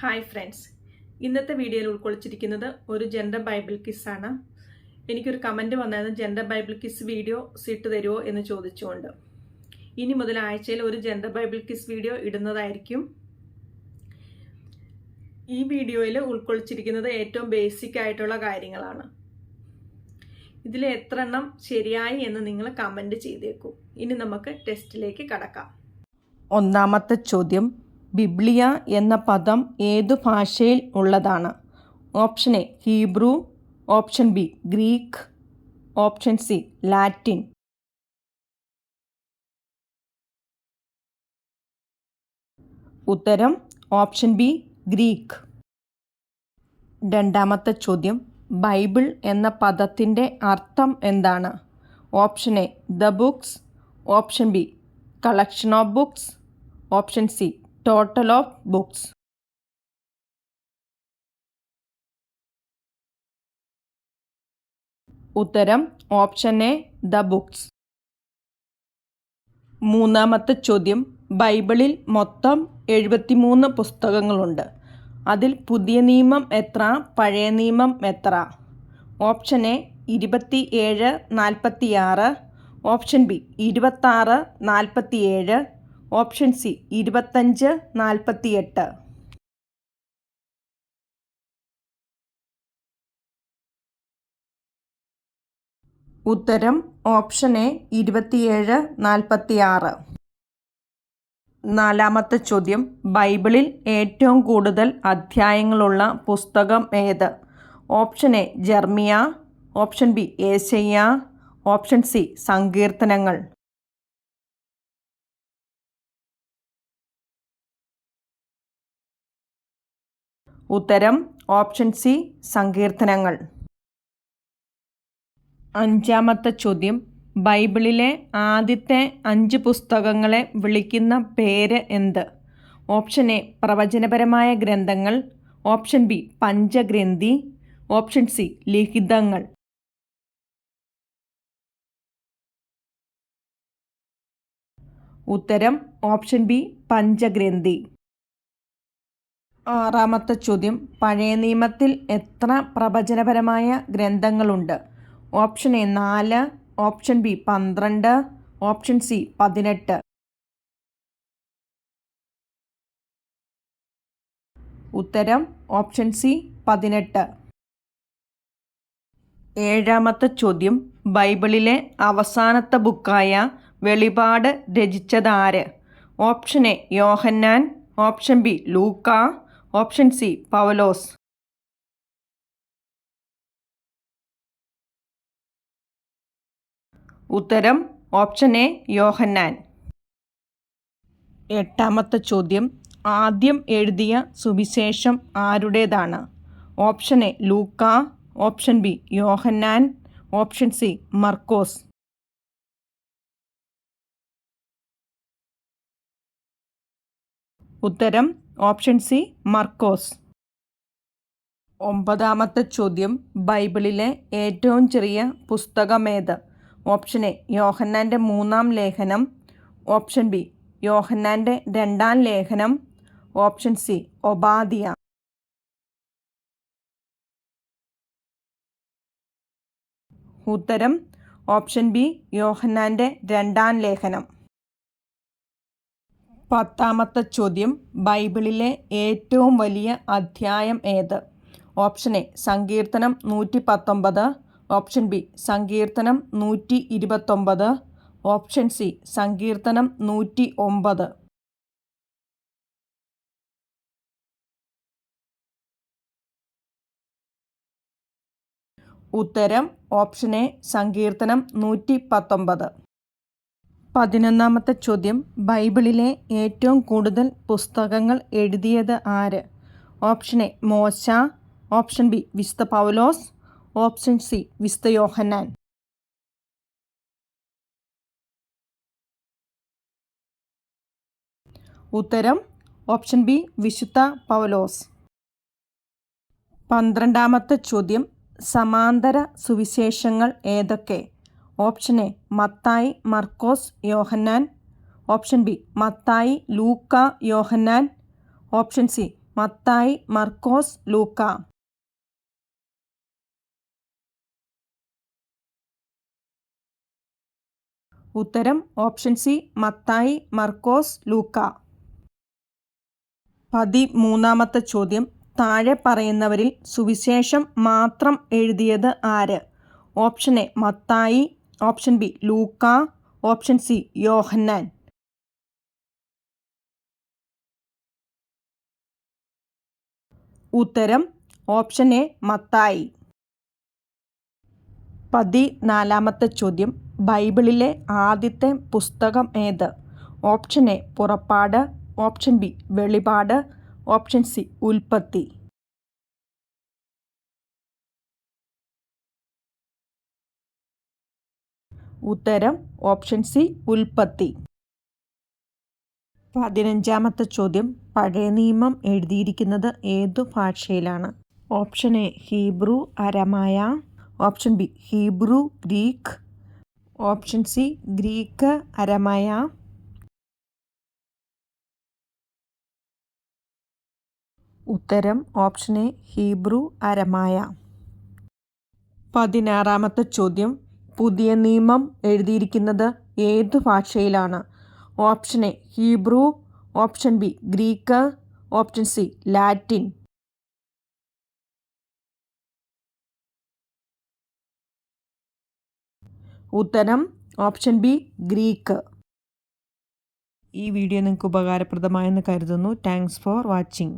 Hi friends, ഇന്നത്തെ വീഡിയോയിൽ ഉൾക്കൊള്ളിച്ചിരിക്കുന്നത് ഒരു ജെൻഡർ ബൈബിൾ ക്വിസാണ്. എനിക്കൊരു കമൻറ്റ് വന്നായിരുന്നു ജെൻഡർ ബൈബിൾ ക്വിസ് വീഡിയോ ഇട്ട് തരുമോ എന്ന് ചോദിച്ചുകൊണ്ട്. ഇനി മുതൽ ആഴ്ചയിൽ ഒരു ജെൻഡർ ബൈബിൾ ക്വിസ് വീഡിയോ ഇടുന്നതായിരിക്കും. ഈ വീഡിയോയിൽ ഉൾക്കൊള്ളിച്ചിരിക്കുന്നത് ഏറ്റവും ബേസിക് ആയിട്ടുള്ള കാര്യങ്ങളാണ്. ഇതിൽ എത്ര എണ്ണം ശരിയായി എന്ന് നിങ്ങൾ കമൻറ്റ് ചെയ്തേക്കൂ. ഇനി നമുക്ക് ടെസ്റ്റിലേക്ക് കടക്കാം. ഒന്നാമത്തെ ചോദ്യം, ബിബ്ലിയ എന്ന പദം ഏതു ഭാഷയിൽ ഉള്ളതാണ്? Option A Hebrew, option B Greek, option C Latin. ഉത്തരം ഓപ്ഷൻ ബി ഗ്രീക്ക്. രണ്ടാമത്തെ ചോദ്യം, ബൈബിൾ എന്ന പദത്തിൻ്റെ അർത്ഥം എന്താണ്? Option A the books, option B collection of books, option C total of books. ഉത്തരം ഓപ്ഷൻ എ ദ ബുക്സ്. മൂന്നാമത്തെ ചോദ്യം, ബൈബിളിൽ മൊത്തം 73 പുസ്തകങ്ങളുണ്ട്. അതിൽ പുതിയ നിയമം എത്ര, പഴയ നിയമം എത്ര? Option A 27:46, option B 26:47, option C 25:48. ഉത്തരം ഓപ്ഷൻ എ 27:46. നാലാമത്തെ ചോദ്യം, ബൈബിളിൽ ഏറ്റവും കൂടുതൽ അധ്യായങ്ങളുള്ള പുസ്തകം ഏത്? Option A Jeremiah, option B യേശയ്യ, ഓപ്ഷൻ സി സങ്കീർത്തനങ്ങൾ. ഉത്തരം ഓപ്ഷൻ സി സങ്കീർത്തനങ്ങൾ. അഞ്ചാമത്തെ ചോദ്യം, ബൈബിളിലെ ആദ്യത്തെ 5 പുസ്തകങ്ങളെ വിളിക്കുന്ന പേര് എന്ത്? ഓപ്ഷൻ എ പ്രവചനപരമായ ഗ്രന്ഥങ്ങൾ, ഓപ്ഷൻ ബി പഞ്ചഗ്രന്ഥി, ഓപ്ഷൻ സി ലിഖിതങ്ങൾ. ഉത്തരം ഓപ്ഷൻ ബി പഞ്ചഗ്രന്ഥി. ആറാമത്തെ ചോദ്യം, പഴയ നിയമത്തിൽ എത്ര പ്രവചനപരമായ ഗ്രന്ഥങ്ങളുണ്ട്? Option A 4, option B 12, option C 18. ഉത്തരം ഓപ്ഷൻ സി 18. ഏഴാമത്തെ ചോദ്യം, ബൈബിളിലെ അവസാനത്തെ ബുക്കായ വെളിപാട് രചിച്ചതാര്? ഓപ്ഷൻ എ യോഹന്നാൻ, ഓപ്ഷൻ ബി ലൂക്ക, ഓപ്ഷൻ സി പൗലോസ്. ഉത്തരം ഓപ്ഷൻ എ യോഹന്നാൻ. എട്ടാമത്തെ ചോദ്യം, ആദ്യം എഴുതിയ സുവിശേഷം ആരുടേതാണ്? ഓപ്ഷൻ എ ലൂക്ക, ഓപ്ഷൻ ബി യോഹന്നാൻ, ഓപ്ഷൻ സി മർക്കോസ്. ഉത്തരം ഓപ്ഷൻ സി മർക്കോസ്. ഒമ്പതാമത്തെ ചോദ്യം, ബൈബിളിലെ ഏറ്റവും ചെറിയ പുസ്തകമേത്? ഓപ്ഷൻ എ യോഹന്നാൻ്റെ 3-ാം ലേഖനം, ഓപ്ഷൻ ബി യോഹന്നാൻ്റെ 2-ാം ലേഖനം, ഓപ്ഷൻ സി ഒബാദിയ. ഉത്തരം ഓപ്ഷൻ ബി യോഹന്നാൻ്റെ 2-ാം ലേഖനം. പത്താമത്തെ ചോദ്യം, ബൈബിളിലെ ഏറ്റവും വലിയ അധ്യായം ഏത്? ഓപ്ഷൻ എ സങ്കീർത്തനം 119, ഓപ്ഷൻ ബി സങ്കീർത്തനം 129, ഓപ്ഷൻ സി സങ്കീർത്തനം 109. ഉത്തരം ഓപ്ഷൻ എ സങ്കീർത്തനം 119. 11ാമത്തെ ചോദ്യം, ബൈബിളിലെ ഏറ്റവും കൂടുതൽ പുസ്തകങ്ങൾ എഴുതിയത് ആര്? ഓപ്ഷൻ എ മോശ, ഓപ്ഷൻ ബി വിശുദ്ധ പൗലോസ്, ഓപ്ഷൻ സി വിശുദ്ധ യോഹന്നാൻ. ഉത്തരം ഓപ്ഷൻ ബി വിശുദ്ധ പൗലോസ്. 12ാമത്തെ ചോദ്യം, സമാന്തര സുവിശേഷങ്ങൾ ഏതൊക്കെ? ഓപ്ഷൻ എ മത്തായി, മർക്കോസ്, യോഹന്നാൻ, ഓപ്ഷൻ ബി മത്തായി, ലൂക്ക, യോഹന്നാൻ, ഓപ്ഷൻ സി മത്തായി, മർക്കോസ്, ലൂക്ക. ഉത്തരം ഓപ്ഷൻ സി, മത്തായി, മർക്കോസ്, ലൂക്ക. 13-ാമത്തെ ചോദ്യം. താഴെ പറയുന്നവരിൽ സുവിശേഷം മാത്രം എഴുതിയത് ആര്? ഓപ്ഷൻ എ മത്തായി, ഓപ്ഷൻ ബി ലൂക്ക, ഓപ്ഷൻ സി യോഹന്നാൻ. ഉത്തരം ഓപ്ഷൻ എ മത്തായി. 14-ാമത്തെ ചോദ്യം. ബൈബിളിലെ ആദ്യത്തെ പുസ്തകം ഏത്? ഓപ്ഷൻ എ പുറപ്പാട്, ഓപ്ഷൻ ബി വെളിപാട്, ഓപ്ഷൻ സി ഉൽപ്പത്തി. ഉത്തരം ഓപ്ഷൻ സി ഉൽപ്പത്തി. 15-ാമത്തെ ചോദ്യം. പഴയ നിയമം എഴുതിയിരിക്കുന്നത് ഏതു ഭാഷയിലാണ്? ഓപ്ഷൻ എ ഹീബ്രു, അരമായ, option B Hebrew, Greek, option C Greek, അരമായ. ഉത്തരം ഓപ്ഷൻ എ ഹീബ്രു, അരമായ. 16-ാമത്തെ ചോദ്യം. പുതിയ നിയമം എഴുതിയിരിക്കുന്നത് ഏതു ഭാഷയിലാണ്? Option A Hebrew, option B Greek, option C Latin. ഉത്തരം ഓപ്ഷൻ ബി ഗ്രീക്ക്. ഈ വീഡിയോ നിങ്ങൾക്ക് ഉപകാരപ്രദമായെന്ന് കരുതുന്നു. Thanks for watching.